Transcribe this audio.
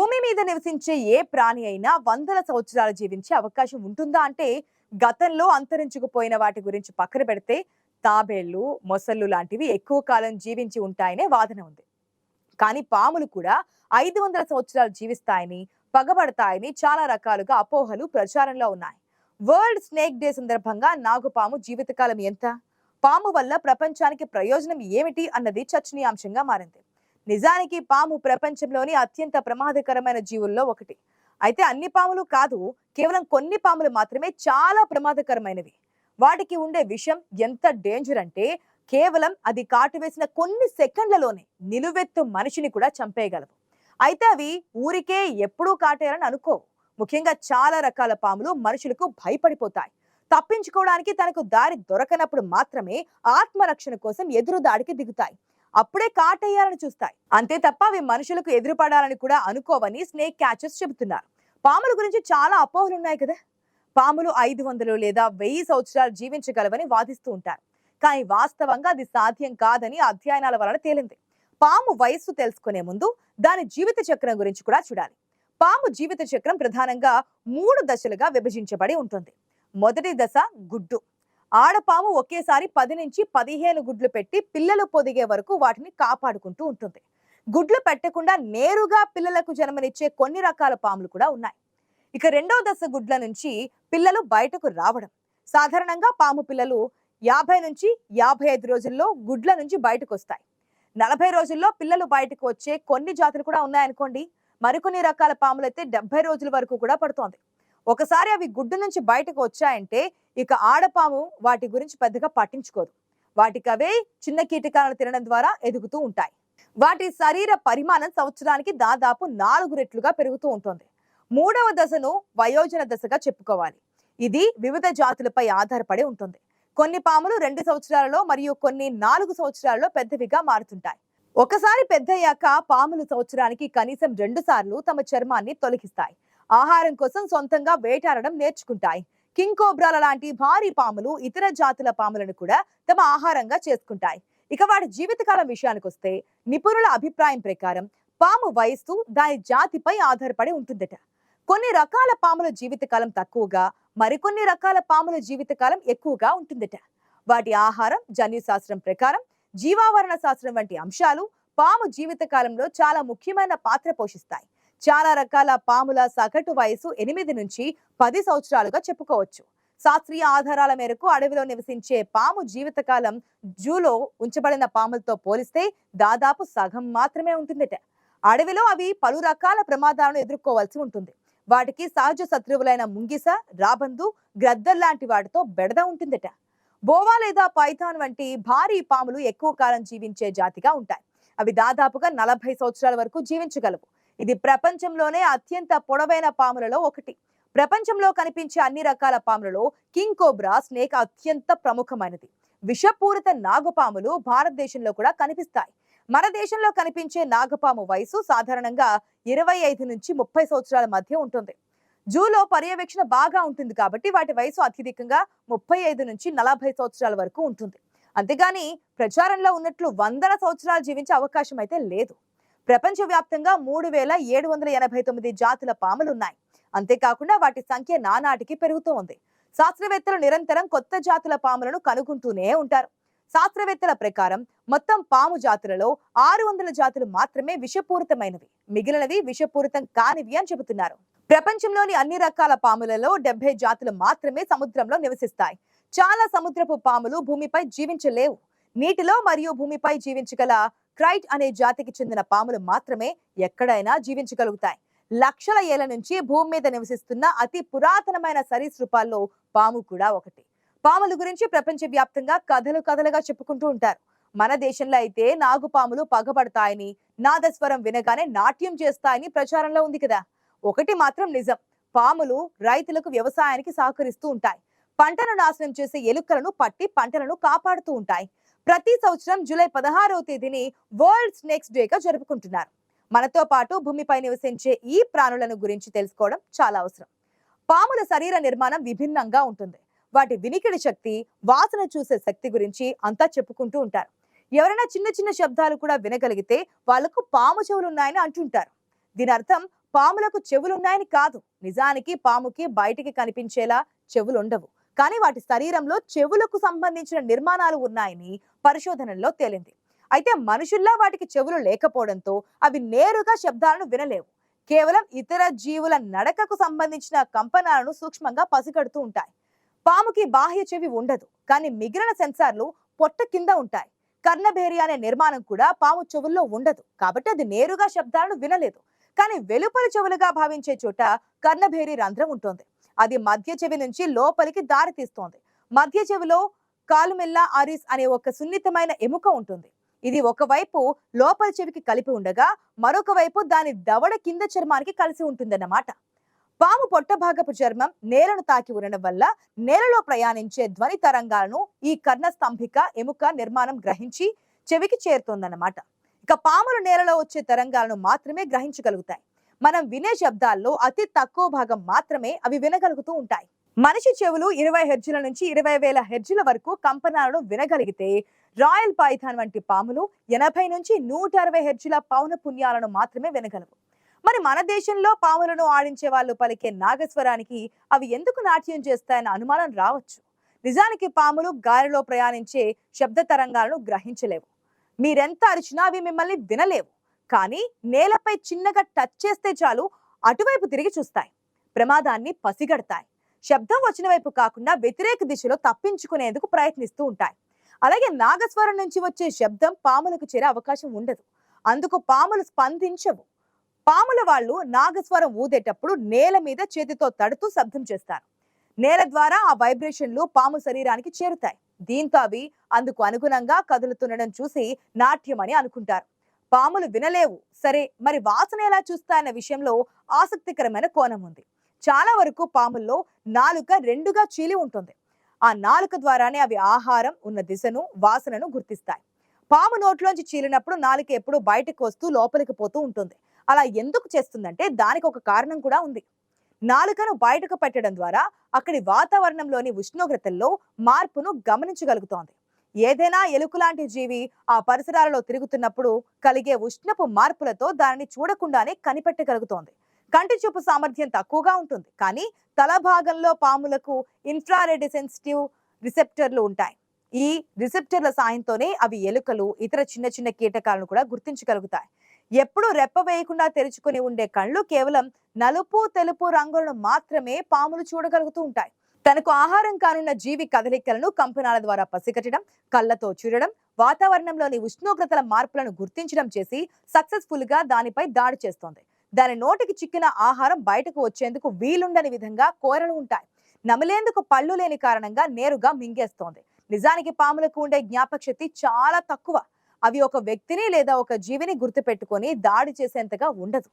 భూమి మీద నివసించే ఏ ప్రాణి అయినా వందల సంవత్సరాలు జీవించే అవకాశం ఉంటుందా అంటే గతంలో అంతరించుకుపోయిన వాటి గురించి పక్కన పెడితే తాబేళ్లు, మొసళ్ళు లాంటివి ఎక్కువ కాలం జీవించి ఉంటాయనే వాదన ఉంది. కానీ పాములు కూడా 500 సంవత్సరాలు జీవిస్తాయని, పగబడతాయని చాలా రకాలుగా అపోహలు ప్రచారంలో ఉన్నాయి. వరల్డ్ స్నేక్ డే సందర్భంగా నాగుపాము జీవితకాలం ఎంత? పాము వల్ల ప్రపంచానికి ప్రయోజనం ఏమిటి అన్నది చర్చనీయాంశంగా మారింది. నిజానికి పాము ప్రపంచంలోని అత్యంత ప్రమాదకరమైన జీవుల్లో ఒకటి. అయితే అన్ని పాములు కాదు, కేవలం కొన్ని పాములు మాత్రమే చాలా ప్రమాదకరమైనవి. వాటికి ఉండే విషం ఎంత డేంజర్ అంటే కేవలం అది కాటు వేసిన కొన్ని సెకండ్లలోనే నిలువెత్తు మనిషిని కూడా చంపేయగలవు. అయితే అవి ఊరికే ఎప్పుడూ కాటేయాలని అనుకోవు. ముఖ్యంగా చాలా రకాల పాములు మనుషులకు భయపడిపోతాయి. తప్పించుకోవడానికి తనకు దారి దొరకనప్పుడు మాత్రమే ఆత్మరక్షణ కోసం ఎదురు దాడికి దిగుతాయి. అప్పుడే కాటేయాలని చూస్తాయి. అంతే తప్ప అవి మనుషులకు ఎదురుపడాలని కూడా అనుకోవని స్నేక్ క్యాచర్స్ చెబుతున్నారు. పాముల గురించి చాలా అపోహలు ఉన్నాయి కదా. పాములు 500 లేదా 1000 సంవత్సరాలు జీవించగలవని వాదిస్తూ ఉంటారు. కానీ వాస్తవంగా అది సాధ్యం కాదని అధ్యయనాల వలన తేలింది. పాము వయస్సు తెలుసుకునే ముందు దాని జీవిత చక్రం గురించి కూడా చూడాలి. పాము జీవిత చక్రం ప్రధానంగా 3 దశలుగా విభజించబడి ఉంటుంది. మొదటి దశ గుడ్డు. ఆడపాము ఒకేసారి 10 నుంచి 15 గుడ్లు పెట్టి పిల్లలు పొదిగే వరకు వాటిని కాపాడుకుంటూ ఉంటుంది. గుడ్లు పెట్టకుండా నేరుగా పిల్లలకు జన్మనిచ్చే కొన్ని రకాల పాములు కూడా ఉన్నాయి. ఇక రెండవ దశ గుడ్ల నుంచి పిల్లలు బయటకు రావడం. సాధారణంగా పాము పిల్లలు 50 నుంచి 55 రోజుల్లో గుడ్ల నుంచి బయటకు వస్తాయి. 40 రోజుల్లో పిల్లలు బయటకు వచ్చే కొన్ని జాతులు కూడా ఉన్నాయనుకోండి. మరికొన్ని రకాల పాములైతే 70 రోజుల వరకు కూడా పడుతోంది. ఒకసారి అవి గుడ్డు నుంచి బయటకు వచ్చాయంటే ఇక ఆడపాము వాటి గురించి పెద్దగా పట్టించుకోదు. వాటికి అవే చిన్న కీటకాలను తినడం ద్వారా ఎదుగుతూ ఉంటాయి. వాటి శరీర పరిమాణం సంవత్సరానికి దాదాపు 4 రెట్లుగా పెరుగుతూ ఉంటుంది. మూడవ దశను వయోజన దశగా చెప్పుకోవాలి. ఇది వివిధ జాతులపై ఆధారపడి ఉంటుంది. కొన్ని పాములు 2 సంవత్సరాలలో మరియు కొన్ని 4 సంవత్సరాలలో పెద్దవిగా మారుతుంటాయి. ఒకసారి పెద్దయ్యాక పాములు సంవత్సరానికి కనీసం 2 సార్లు తమ చర్మాన్ని తొలగిస్తాయి. ఆహారం కోసం సొంతంగా వేటాడడం నేర్చుకుంటాయి. కింగ్ కోబ్రాల లాంటి భారీ పాములు ఇతర జాతుల పాములను కూడా తమ ఆహారంగా చేసుకుంటాయి. ఇక వాటి జీవితకాలం విషయానికి వస్తే నిపుణుల అభిప్రాయం ప్రకారం పాము వయస్సు దాని జాతిపై ఆధారపడి ఉంటుందట. కొన్ని రకాల పాముల జీవితకాలం తక్కువగా, మరికొన్ని రకాల పాముల జీవితకాలం ఎక్కువగా ఉంటుందట. వాటి ఆహారం, జన్యుశాస్త్రం ప్రకారం జీవావరణ శాస్త్రం వంటి అంశాలు పాము జీవితకాలంలో చాలా ముఖ్యమైన పాత్ర పోషిస్తాయి. చాలా రకాల పాముల సగటు వయసు 8 నుంచి 10 సంవత్సరాలుగా చెప్పుకోవచ్చు. శాస్త్రీయ ఆధారాల మేరకు అడవిలో నివసించే పాము జీవితకాలం జూలో ఉంచబడిన పాములతో పోలిస్తే దాదాపు సగం మాత్రమే ఉంటుందట. అడవిలో అవి పలు రకాల ప్రమాదాలను ఎదుర్కోవాల్సి ఉంటుంది. వాటికి సహజ శత్రువులైన ముంగిస, రాబందు, గ్రద్దర్ లాంటి వాటితో బెడద ఉంటుందట. బోవా లేదా పైథాన్ వంటి భారీ పాములు ఎక్కువ కాలం జీవించే జాతిగా ఉంటాయి. అవి దాదాపుగా 40 సంవత్సరాల వరకు జీవించగలవు. ఇది ప్రపంచంలోనే అత్యంత పొడవైన పాములలో ఒకటి. ప్రపంచంలో కనిపించే అన్ని రకాల పాములలో కింగ్ కోబ్రా స్నేక్ అత్యంత ప్రముఖమైనది. విషపూరిత నాగుపాములు భారతదేశంలో కూడా కనిపిస్తాయి. మన దేశంలో కనిపించే నాగపాము వయసు సాధారణంగా 25 నుంచి 30 సంవత్సరాల మధ్య ఉంటుంది. జూలో పర్యవేక్షణ బాగా ఉంటుంది కాబట్టి వాటి వయసు అత్యధికంగా 35 నుంచి 40 సంవత్సరాల వరకు ఉంటుంది. అంతేగాని ప్రచారంలో ఉన్నట్లు వందల సంవత్సరాలు జీవించే అవకాశం అయితే లేదు. ప్రపంచవ్యాప్తంగా 3789 జాతుల పాములు ఉన్నాయి. అంతేకాకుండా వాటి సంఖ్య నానాటికి పెరుగుతూ ఉంది. శాస్త్రవేత్తలు నిరంతరం కొత్త జాతుల పాములను కనుగొంటూనే ఉంటారు. శాస్త్రవేత్తల ప్రకారం మొత్తం పాము జాతులలో 600 జాతులు మాత్రమే విషపూరితమైనవి, మిగిలినవి విషపూరితం కానివి అని చెబుతున్నారు. ప్రపంచంలోని అన్ని రకాల పాములలో 70 జాతులు మాత్రమే సముద్రంలో నివసిస్తాయి. చాలా సముద్రపు పాములు భూమిపై జీవించలేవు. నీటిలో మరియు భూమిపై జీవించగల క్రైట్ అనే జాతికి చెందిన పాములు మాత్రమే ఎక్కడైనా జీవించగలుగుతాయి. లక్షల ఏళ్ల నుంచి భూమి మీద నివసిస్తున్న అతి పురాతనమైన సరీసృపాల్లో పాము కూడా ఒకటి. పాముల గురించి ప్రపంచ వ్యాప్తంగా కథలుగా చెప్పుకుంటూ ఉంటారు. మన దేశంలో అయితే నాగుపాములు పగబడతాయని, నాదస్వరం వినగానే నాట్యం చేస్తాయని ప్రచారంలో ఉంది కదా. ఒకటి మాత్రం నిజం, పాములు రైతులకు వ్యవసాయానికి సహకరిస్తూ ఉంటాయి. పంటను నాశనం చేసే ఎలుకలను పట్టి పంటలను కాపాడుతూ ఉంటాయి. ప్రతి సంవత్సరం జూలై 16వ తేదీని వరల్డ్ స్నేక్స్ డేగా జరుపుకుంటున్నారు. మనతో పాటు భూమిపై నివసించే ఈ ప్రాణులను గురించి తెలుసుకోవడం చాలా అవసరం. పాముల శరీర నిర్మాణం విభిన్నంగా ఉంటుంది. వాటి వినికిడి శక్తి, వాసన చూసే శక్తి గురించి అంతా చెప్పుకుంటూ ఉంటారు. ఎవరైనా చిన్న చిన్న శబ్దాలు కూడా వినగలిగితే వాళ్లకు పాము చెవులు ఉన్నాయని అంటుంటారు. దీని అర్థం పాములకు చెవులున్నాయని కాదు. నిజానికి పాముకి బయటికి కనిపించేలా చెవులుండవు. కానీ వాటి శరీరంలో చెవులకు సంబంధించిన నిర్మాణాలు ఉన్నాయని పరిశోధనల్లో తేలింది. అయితే మనుషుల్లా వాటికి చెవులు లేకపోవడంతో అవి నేరుగా శబ్దాలను వినలేవు. కేవలం ఇతర జీవుల నడకకు సంబంధించిన కంపనాలను సూక్ష్మంగా పసిగడుతూ ఉంటాయి. పాముకి బాహ్య చెవి ఉండదు, కానీ మిగిలిన సెన్సార్లు పొట్ట కింద ఉంటాయి. కర్ణభేరి అనే నిర్మాణం కూడా పాము చెవుల్లో ఉండదు, కాబట్టి అది నేరుగా శబ్దాలను వినలేదు. కానీ వెలుపలి చెవులుగా భావించే చోట కర్ణభేరి రంధ్రం ఉంటుంది. అది మధ్య చెవి నుంచి లోపలికి దారి తీస్తోంది. మధ్య చెవిలో కాలుమెల్లా ఆరిస్ అనే ఒక సున్నితమైన ఎముక ఉంటుంది. ఇది ఒకవైపు లోపలి చెవికి కలిపి ఉండగా మరొక వైపు దాని దవడ కింద చర్మానికి కలిసి ఉంటుందన్నమాట. పాము పొట్ట భాగపు చర్మం నేలను తాకి ఉండడం వల్ల నేలలో ప్రయాణించే ధ్వని తరంగాలను ఈ కర్ణస్తంభిక ఎముక నిర్మాణం గ్రహించి చెవికి చేరుతోందన్నమాట. ఇక పాములు నేలలో వచ్చే తరంగాలను మాత్రమే గ్రహించగలుగుతాయి. మనం వినే శబ్దాల్లో అతి తక్కువ భాగం మాత్రమే అవి వినగలుగుతూ ఉంటాయి. మనిషి చెవులు 20 హెర్జుల నుంచి 20,000 హెర్జుల వరకు కంపనాలను వినగలిగితే రాయల్ పైథాన్ వంటి పాములు 80 నుంచి 160 హెర్జుల పౌన పుణ్యాలను మాత్రమే వినగలవు. మరి మన దేశంలో పాములను ఆడించే వాళ్ళు పలికే నాగస్వరానికి అవి ఎందుకు నాట్యం చేస్తాయన్న అనుమానం రావచ్చు. నిజానికి పాములు గాలిలో ప్రయాణించే శబ్ద తరంగాలను గ్రహించలేవు. మీరెంత అరిచినా అవి మిమ్మల్ని వినలేవు. కానీ నేలపై చిన్నగా టచ్ చేస్తే చాలు అటువైపు తిరిగి చూస్తాయి, ప్రమాదాన్ని పసిగడతాయి. శబ్దం వచ్చిన వైపు కాకుండా వ్యతిరేక దిశలో తప్పించుకునేందుకు ప్రయత్నిస్తూ ఉంటాయి. అలాగే నాగస్వరం నుంచి వచ్చే శబ్దం పాములకు చేరే అవకాశం ఉండదు, అందుకు పాములు స్పందించవు. పాముల వాళ్ళు నాగస్వరం ఊదేటప్పుడు నేల మీద చేతితో తడుతూ శబ్దం చేస్తారు. నేల ద్వారా ఆ వైబ్రేషన్లు పాము శరీరానికి చేరుతాయి. దీంతో అవి అందుకు అనుగుణంగా కదులుతుండడం చూసి నాట్యం అని అనుకుంటారు. పాములు వినలేవు, సరే మరి వాసన ఎలా చూస్తాయన్న విషయంలో ఆసక్తికరమైన కోణం ఉంది. చాలా వరకు పాముల్లో నాలుక రెండుగా చీలి ఉంటుంది. ఆ నాలుక ద్వారానే అవి ఆహారం ఉన్న దిశను, వాసనను గుర్తిస్తాయి. పాము నోట్లోంచి చీలినప్పుడు నాలుక ఎప్పుడు బయటకు వస్తూ లోపలికి పోతూ ఉంటుంది. అలా ఎందుకు చేస్తుందంటే దానికి ఒక కారణం కూడా ఉంది. నాలుకను బయటకు పెట్టడం ద్వారా అక్కడి వాతావరణంలోని ఉష్ణోగ్రతల్లో మార్పును గమనించగలుగుతోంది. ఏదైనా ఎలుక లాంటి జీవి ఆ పరిసరాలలో తిరుగుతున్నప్పుడు కలిగే ఉష్ణపు మార్పులతో దానిని చూడకుండానే కనిపెట్టగలుగుతోంది. కంటి చూపు సామర్థ్యం తక్కువగా ఉంటుంది, కానీ తల భాగంలో పాములకు ఇన్ఫ్రారెడ్ సెన్సిటివ్ రిసెప్టర్లు ఉంటాయి. ఈ రిసెప్టర్ల సాయంతోనే అవి ఎలుకలు, ఇతర చిన్న చిన్న కీటకాలను కూడా గుర్తించగలుగుతాయి. ఎప్పుడూ రెప్ప వేయకుండా తెరుచుకుని ఉండే కళ్ళు కేవలం నలుపు, తెలుపు రంగులను మాత్రమే పాములు చూడగలుగుతూ ఉంటాయి. తనకు ఆహారం కానున్న జీవి కదలికలను కంపనాల ద్వారా పసిగట్టడం, కళ్ళతో చూడడం, వాతావరణంలోని ఉష్ణోగ్రతల మార్పులను గుర్తించడం చేసి సక్సెస్ఫుల్ గా దానిపై దాడి చేస్తోంది. దాని నోటికి చిక్కిన ఆహారం బయటకు వచ్చేందుకు వీలుండని విధంగా కోరలు ఉంటాయి. నమిలేందుకు పళ్ళు లేని కారణంగా నేరుగా మింగేస్తోంది. నిజానికి పాములకు ఉండే జ్ఞాపక శక్తి చాలా తక్కువ. అవి ఒక వ్యక్తిని లేదా ఒక జీవిని గుర్తుపెట్టుకొని దాడి చేసేంతగా ఉండదు.